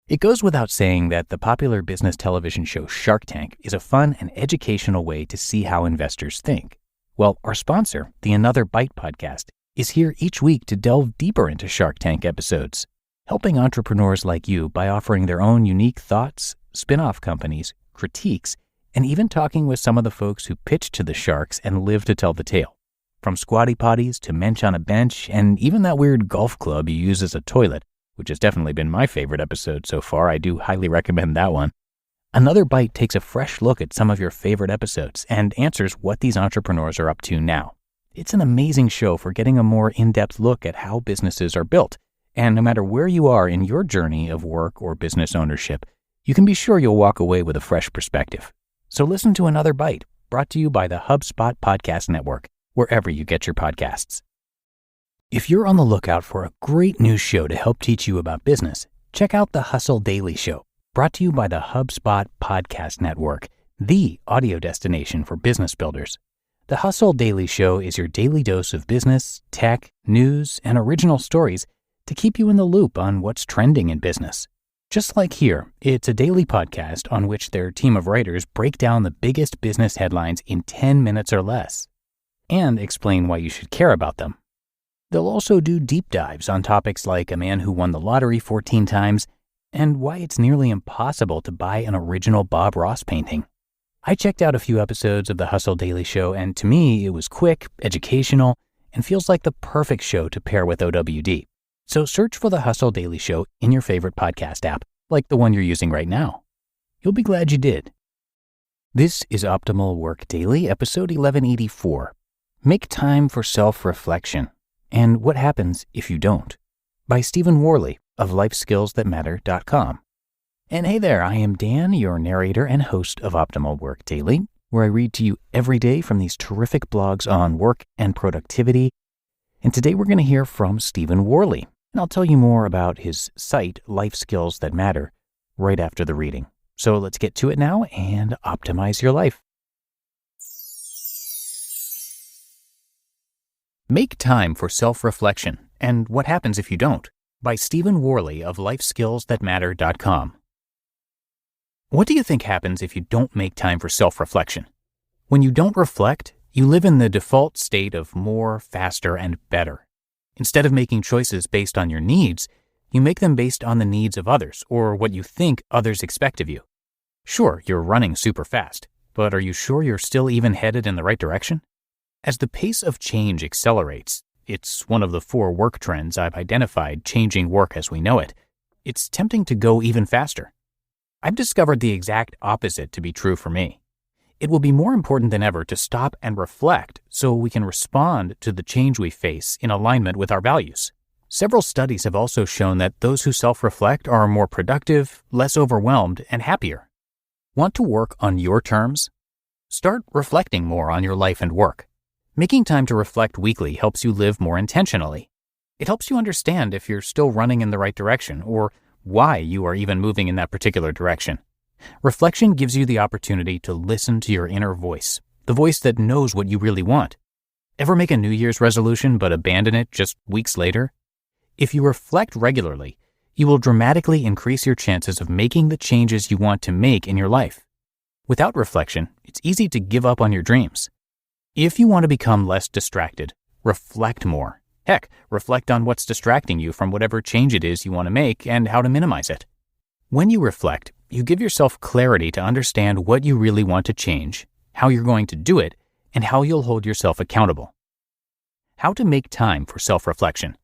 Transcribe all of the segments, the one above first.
It goes without saying that the popular business television show Shark Tank is a fun and educational way to see how investors think. Well, our sponsor, the Another Bite podcast, is here each week to delve deeper into Shark Tank episodes, helping entrepreneurs like you by offering their own unique thoughts, spin-off companies, critiques, and even talking with some of the folks who pitch to the sharks and live to tell the tale. From squatty potties to mensch on a bench, and even that weird golf club you use as a toilet, which has definitely been my favorite episode so far. I do highly recommend that one. Another Bite takes a fresh look at some of your favorite episodes and answers what these entrepreneurs are up to now. It's an amazing show for getting a more in-depth look at how businesses are built. And no matter where you are in your journey of work or business ownership, you can be sure you'll walk away with a fresh perspective. So listen to Another Bite, brought to you by the HubSpot Podcast Network, wherever you get your podcasts. If you're on the lookout for a great new show to help teach you about business, check out the Hustle Daily Show, brought to you by the HubSpot Podcast Network, the audio destination for business builders. The Hustle Daily Show is your daily dose of business, tech, news, and original stories to keep you in the loop on what's trending in business. Just like here, it's a daily podcast on which their team of writers break down the biggest business headlines in 10 minutes or less and explain why you should care about them. They'll also do deep dives on topics like a man who won the lottery 14 times and why it's nearly impossible to buy an original Bob Ross painting. I checked out a few episodes of the Hustle Daily Show, and to me, it was quick, educational, and feels like the perfect show to pair with OWD. So search for the Hustle Daily Show in your favorite podcast app, like the one you're using right now. You'll be glad you did. This is Optimal Work Daily, episode 1184. Make time for self-reflection. And What Happens If You Don't? By Stephen Warley of LifeSkillsThatMatter.com. And hey there, I am Dan, your narrator and host of Optimal Work Daily, where I read to you every day from these terrific blogs on work and productivity. And today we're going to hear from Stephen Warley, and I'll tell you more about his site, Life Skills That Matter, right after the reading. So let's get to it now and optimize your life. Make Time for Self-Reflection, and What Happens If You Don't? By Stephen Warley of LifeSkillsThatMatter.com. What do you think happens if you don't make time for self-reflection? When you don't reflect, you live in the default state of more, faster, and better. Instead of making choices based on your needs, you make them based on the needs of others or what you think others expect of you. Sure, you're running super fast, but are you sure you're still even headed in the right direction? As the pace of change accelerates, it's one of the 4 work trends I've identified changing work as we know it. It's tempting to go even faster. I've discovered the exact opposite to be true for me. It will be more important than ever to stop and reflect so we can respond to the change we face in alignment with our values. Several studies have also shown that those who self-reflect are more productive, less overwhelmed, and happier. Want to work on your terms? Start reflecting more on your life and work. Making time to reflect weekly helps you live more intentionally. It helps you understand if you're still running in the right direction or why you are even moving in that particular direction. Reflection gives you the opportunity to listen to your inner voice, the voice that knows what you really want. Ever make a New Year's resolution but abandon it just weeks later? If you reflect regularly, you will dramatically increase your chances of making the changes you want to make in your life. Without reflection, it's easy to give up on your dreams. If you want to become less distracted, reflect more. Heck, reflect on what's distracting you from whatever change it is you want to make and how to minimize it. When you reflect, you give yourself clarity to understand what you really want to change, how you're going to do it, and how you'll hold yourself accountable. How to make time for self-reflection.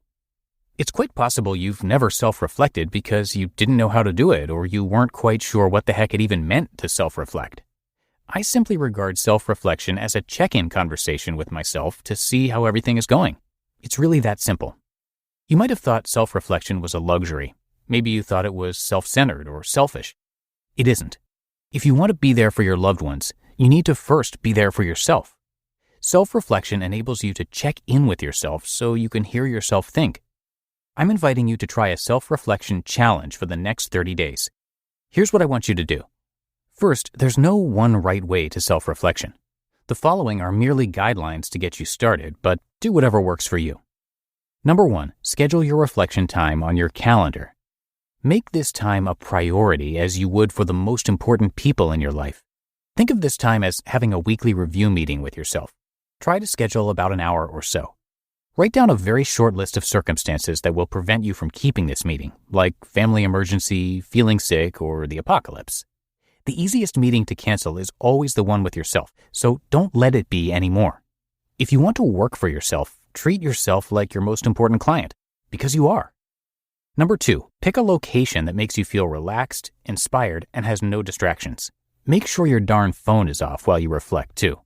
It's quite possible you've never self-reflected because you didn't know how to do it or you weren't quite sure what the heck it even meant to self-reflect. I simply regard self-reflection as a check-in conversation with myself to see how everything is going. It's really that simple. You might have thought self-reflection was a luxury. Maybe you thought it was self-centered or selfish. It isn't. If you want to be there for your loved ones, you need to first be there for yourself. Self-reflection enables you to check in with yourself so you can hear yourself think. I'm inviting you to try a self-reflection challenge for the next 30 days. Here's what I want you to do. First, there's no one right way to self-reflection. The following are merely guidelines to get you started, but do whatever works for you. Number 1, schedule your reflection time on your calendar. Make this time a priority as you would for the most important people in your life. Think of this time as having a weekly review meeting with yourself. Try to schedule about an hour or so. Write down a very short list of circumstances that will prevent you from keeping this meeting, like family emergency, feeling sick, or the apocalypse. The easiest meeting to cancel is always the one with yourself, so don't let it be anymore. If you want to work for yourself, treat yourself like your most important client, because you are. Number 2, pick a location that makes you feel relaxed, inspired, and has no distractions. Make sure your darn phone is off while you reflect, too.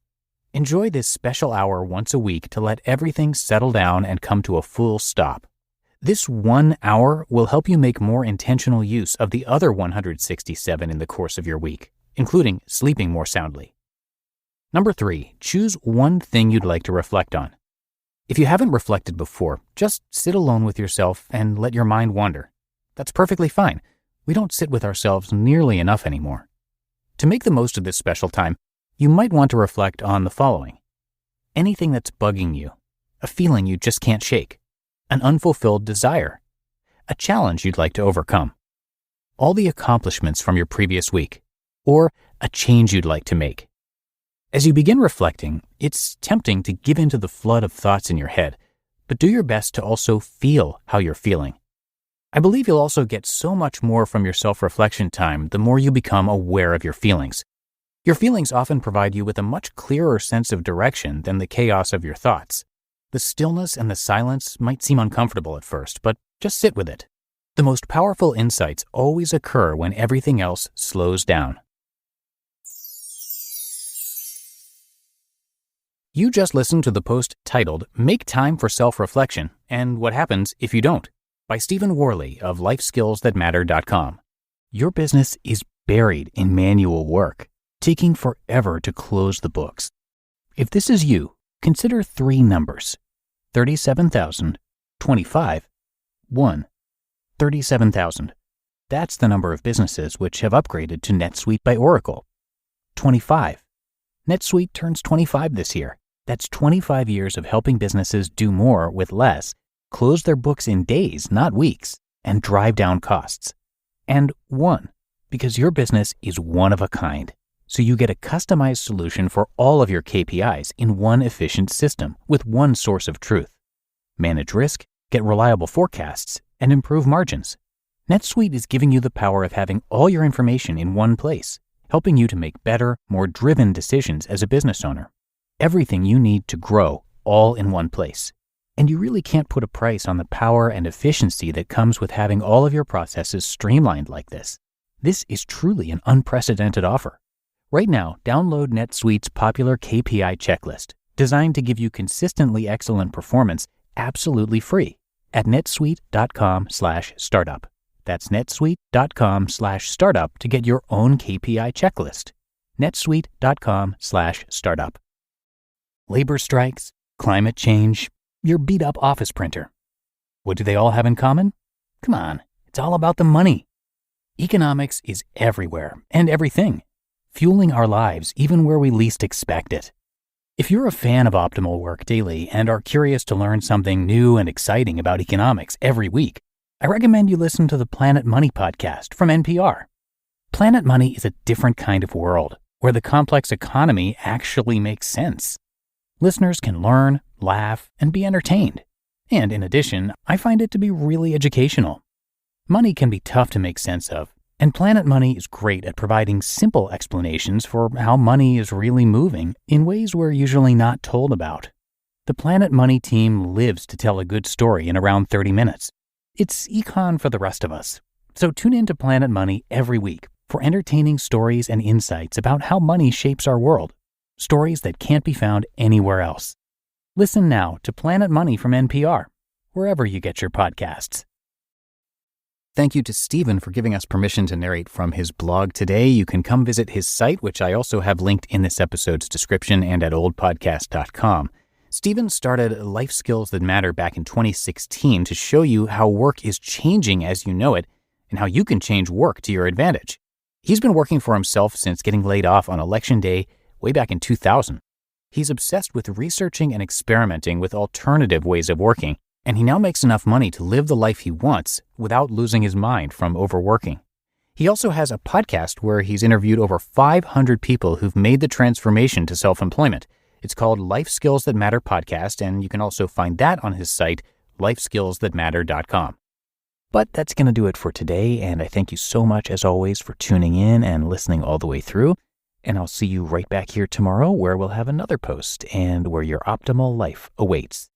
Enjoy this special hour once a week to let everything settle down and come to a full stop. This 1 hour will help you make more intentional use of the other 167 in the course of your week, including sleeping more soundly. Number 3, choose one thing you'd like to reflect on. If you haven't reflected before, just sit alone with yourself and let your mind wander. That's perfectly fine. We don't sit with ourselves nearly enough anymore. To make the most of this special time, you might want to reflect on the following. Anything that's bugging you, a feeling you just can't shake, an unfulfilled desire, a challenge you'd like to overcome, all the accomplishments from your previous week, or a change you'd like to make. As you begin reflecting, it's tempting to give into the flood of thoughts in your head, but do your best to also feel how you're feeling. I believe you'll also get so much more from your self-reflection time the more you become aware of your feelings. Your feelings often provide you with a much clearer sense of direction than the chaos of your thoughts. The stillness and the silence might seem uncomfortable at first, but just sit with it. The most powerful insights always occur when everything else slows down. You just listened to the post titled, "Make Time for Self-Reflection and What Happens If You Don't," by Stephen Warley of lifeskillsthatmatter.com. Your business is buried in manual work, taking forever to close the books. If this is you, consider 3 numbers: 37,000, 25, 1. 37,000. That's the number of businesses which have upgraded to NetSuite by Oracle. 25. NetSuite turns 25 this year. That's 25 years of helping businesses do more with less, close their books in days, not weeks, and drive down costs. And 1, because your business is one of a kind. So you get a customized solution for all of your KPIs in one efficient system with one source of truth. Manage risk, get reliable forecasts, and improve margins. NetSuite is giving you the power of having all your information in one place, helping you to make better, more driven decisions as a business owner. Everything you need to grow, all in one place. And you really can't put a price on the power and efficiency that comes with having all of your processes streamlined like this. This is truly an unprecedented offer. Right now, download NetSuite's popular KPI checklist, designed to give you consistently excellent performance absolutely free at netsuite.com/startup. That's netsuite.com/startup to get your own KPI checklist. netsuite.com/startup. Labor strikes, climate change, your beat-up office printer. What do they all have in common? Come on, it's all about the money. Economics is everywhere and everything, fueling our lives even where we least expect it. If you're a fan of Optimal Work Daily and are curious to learn something new and exciting about economics every week, I recommend you listen to the Planet Money podcast from NPR. Planet Money is a different kind of world where the complex economy actually makes sense. Listeners can learn, laugh, and be entertained. And in addition, I find it to be really educational. Money can be tough to make sense of, and Planet Money is great at providing simple explanations for how money is really moving in ways we're usually not told about. The Planet Money team lives to tell a good story in around 30 minutes. It's econ for the rest of us. So tune in to Planet Money every week for entertaining stories and insights about how money shapes our world. Stories that can't be found anywhere else. Listen now to Planet Money from NPR, wherever you get your podcasts. Thank you to Stephen for giving us permission to narrate from his blog today. You can come visit his site, which I also have linked in this episode's description and at oldpodcast.com. Stephen started Life Skills That Matter back in 2016 to show you how work is changing as you know it and how you can change work to your advantage. He's been working for himself since getting laid off on Election Day way back in 2000. He's obsessed with researching and experimenting with alternative ways of working and he now makes enough money to live the life he wants without losing his mind from overworking. He also has a podcast where he's interviewed over 500 people who've made the transformation to self-employment. It's called Life Skills That Matter Podcast, and you can also find that on his site, lifeskillsthatmatter.com. But that's going to do it for today, and I thank you so much, as always, for tuning in and listening all the way through. And I'll see you right back here tomorrow, where we'll have another post and where your optimal life awaits.